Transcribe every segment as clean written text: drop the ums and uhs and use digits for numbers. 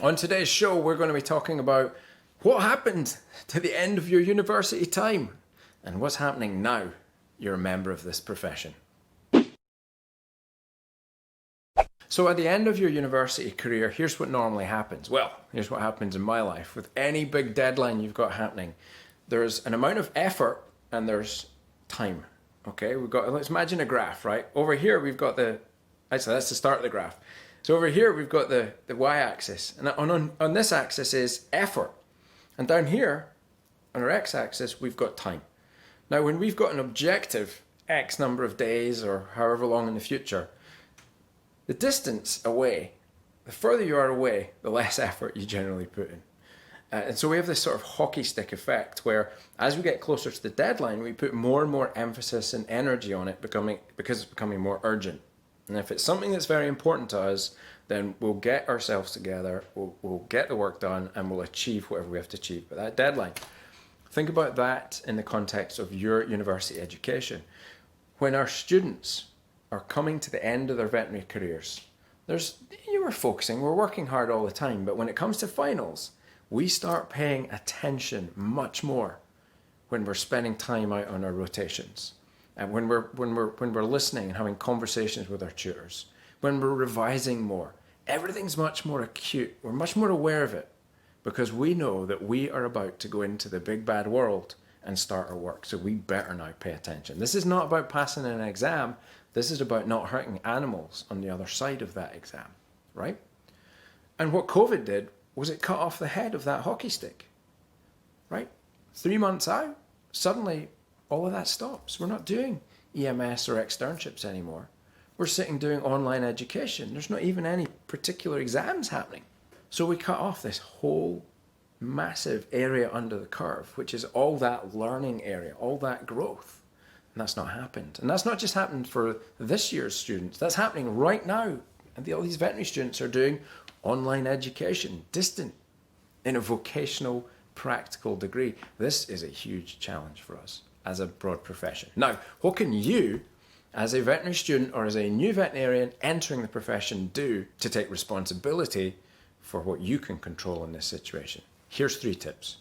On today's show, we're going to be talking about what happened to the end of your university time and what's happening now you're a member of this profession. So at the end of your university career, here's what normally happens. Well, here's what happens in my life. With any big deadline you've got happening, there's an amount of effort and there's time. Okay, let's imagine a graph, right? Over here, we've got actually that's the start of the graph. So over here, we've got the y-axis, and on this axis is effort. And down here, on our x-axis, we've got time. Now, when we've got an objective, X number of days or however long in the future, the distance away, the further you are away, the less effort you generally put in. And so we have this sort of hockey stick effect where as we get closer to the deadline, we put more and more emphasis and energy on it because it's becoming more urgent. And if it's something that's very important to us, then we'll get ourselves together, we'll get the work done, and we'll achieve whatever we have to achieve by that deadline. Think about that in the context of your university education. When our students are coming to the end of their veterinary careers, we're working hard all the time, but when it comes to finals, we start paying attention much more when we're spending time out on our rotations. And when we're listening and having conversations with our tutors, when we're revising more, everything's much more acute. We're much more aware of it because we know that we are about to go into the big bad world and start our work. So we better now pay attention. This is not about passing an exam. This is about not hurting animals on the other side of that exam, right? And what COVID did was it cut off the head of that hockey stick, right? 3 months out, suddenly all of that stops. We're not doing EMS or externships anymore. We're sitting doing online education. There's not even any particular exams happening. So we cut off this whole massive area under the curve, which is all that learning area, all that growth. And that's not happened. And that's not just happened for this year's students. That's happening right now. And all these veterinary students are doing online education, distant, in a vocational, practical degree. This is a huge challenge for us as a broad profession. Now, what can you, as a veterinary student or as a new veterinarian entering the profession, do to take responsibility for what you can control in this situation? Here's 3 tips.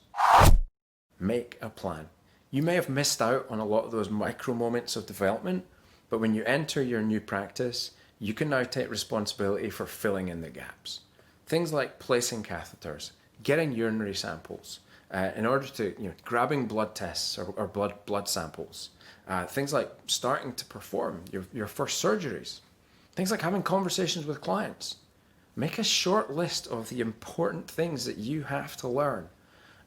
Make a plan. You may have missed out on a lot of those micro moments of development, but when you enter your new practice, you can now take responsibility for filling in the gaps. Things like placing catheters, getting urinary samples, in order to, grabbing blood tests or blood samples. Things like starting to perform your first surgeries. Things like having conversations with clients. Make a short list of the important things that you have to learn.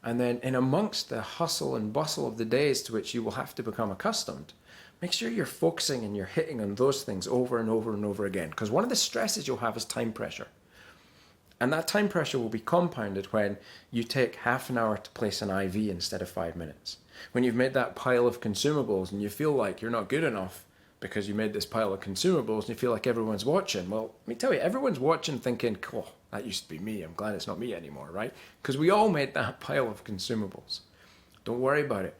And then in amongst the hustle and bustle of the days to which you will have to become accustomed, make sure you're focusing and you're hitting on those things over and over and over again. Because one of the stresses you'll have is time pressure. And that time pressure will be compounded when you take half an hour to place an IV instead of 5 minutes. When you've made that pile of consumables and you feel like you're not good enough because you made this pile of consumables and you feel like everyone's watching. Well, let me tell you, everyone's watching thinking, oh, that used to be me. I'm glad it's not me anymore, right? Because we all made that pile of consumables. Don't worry about it.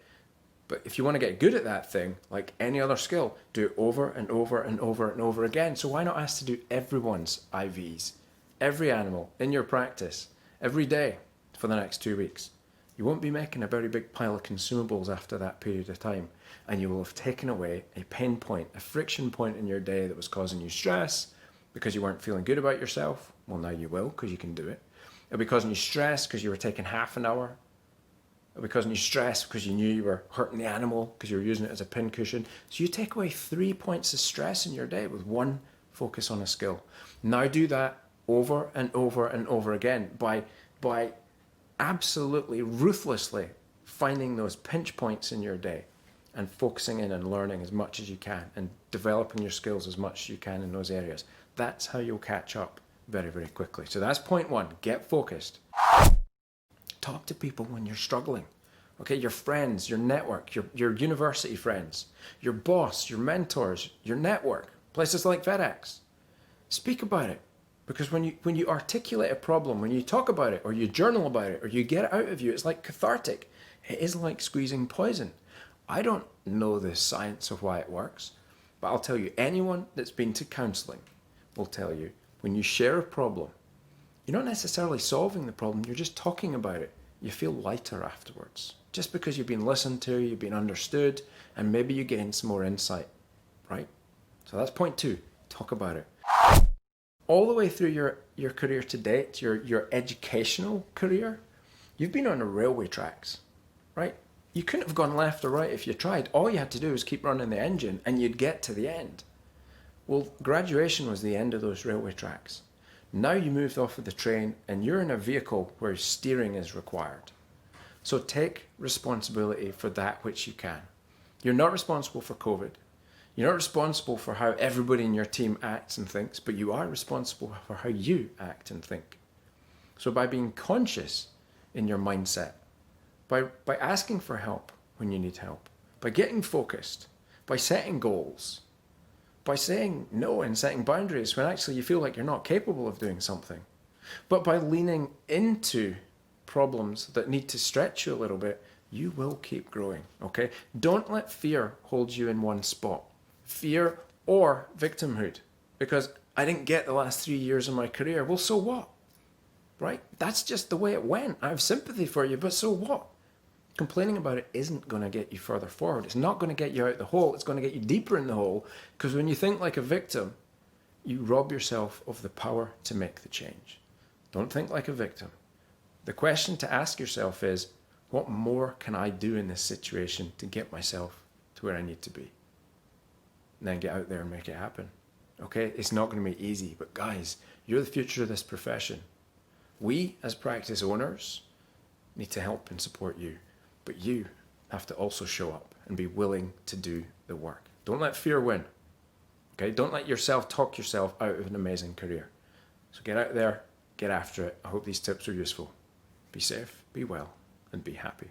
But if you want to get good at that thing, like any other skill, do it over and over and over and over again. So why not ask to do everyone's IVs? Every animal in your practice, every day for the next 2 weeks. You won't be making a very big pile of consumables after that period of time, and you will have taken away a pain point, a friction point in your day that was causing you stress because you weren't feeling good about yourself. Well, now you will because you can do it. It'll be causing you stress because you were taking half an hour. It'll be causing you stress because you knew you were hurting the animal because you were using it as a pin cushion. So you take away 3 points of stress in your day with one focus on a skill. Now do that over and over and over again by absolutely ruthlessly finding those pinch points in your day and focusing in and learning as much as you can and developing your skills as much as you can in those areas. That's how you'll catch up very, very quickly. So that's point 1, get focused. Talk to people when you're struggling. Okay, your friends, your network, your university friends, your boss, your mentors, your network, places like FedEx. Speak about it. Because when you articulate a problem, when you talk about it, or you journal about it, or you get it out of you, it's like cathartic. It is like squeezing poison. I don't know the science of why it works, but I'll tell you, anyone that's been to counselling will tell you, when you share a problem, You're not necessarily solving the problem, you're just talking about it. You feel lighter afterwards. Just because you've been listened to, you've been understood, and maybe you gain some more insight, right? So that's point 2, talk about it. All the way through your career to date, your educational career, you've been on the railway tracks, right? You couldn't have gone left or right if you tried. All you had to do was keep running the engine and you'd get to the end. Well, graduation was the end of those railway tracks. Now you moved off of the train and you're in a vehicle where steering is required. So take responsibility for that which you can. You're not responsible for COVID. You're not responsible for how everybody in your team acts and thinks, but you are responsible for how you act and think. So by being conscious in your mindset, by asking for help when you need help, by getting focused, by setting goals, by saying no and setting boundaries when actually you feel like you're not capable of doing something, but by leaning into problems that need to stretch you a little bit, you will keep growing, okay? Don't let fear hold you in one spot. Fear or victimhood, because I didn't get the last 3 years of my career. Well, so what? Right? That's just the way it went. I have sympathy for you, but so what? Complaining about it isn't going to get you further forward. It's not going to get you out the hole. It's going to get you deeper in the hole, because when you think like a victim, you rob yourself of the power to make the change. Don't think like a victim. The question to ask yourself is, what more can I do in this situation to get myself to where I need to be? And then get out there and make it happen. Okay? It's not going to be easy, but guys, you're the future of this profession. We, as practice owners, need to help and support you, but you have to also show up and be willing to do the work. Don't let fear win. Okay? Don't let yourself talk yourself out of an amazing career. So get out there, get after it. I hope these tips are useful. Be safe, be well, and be happy.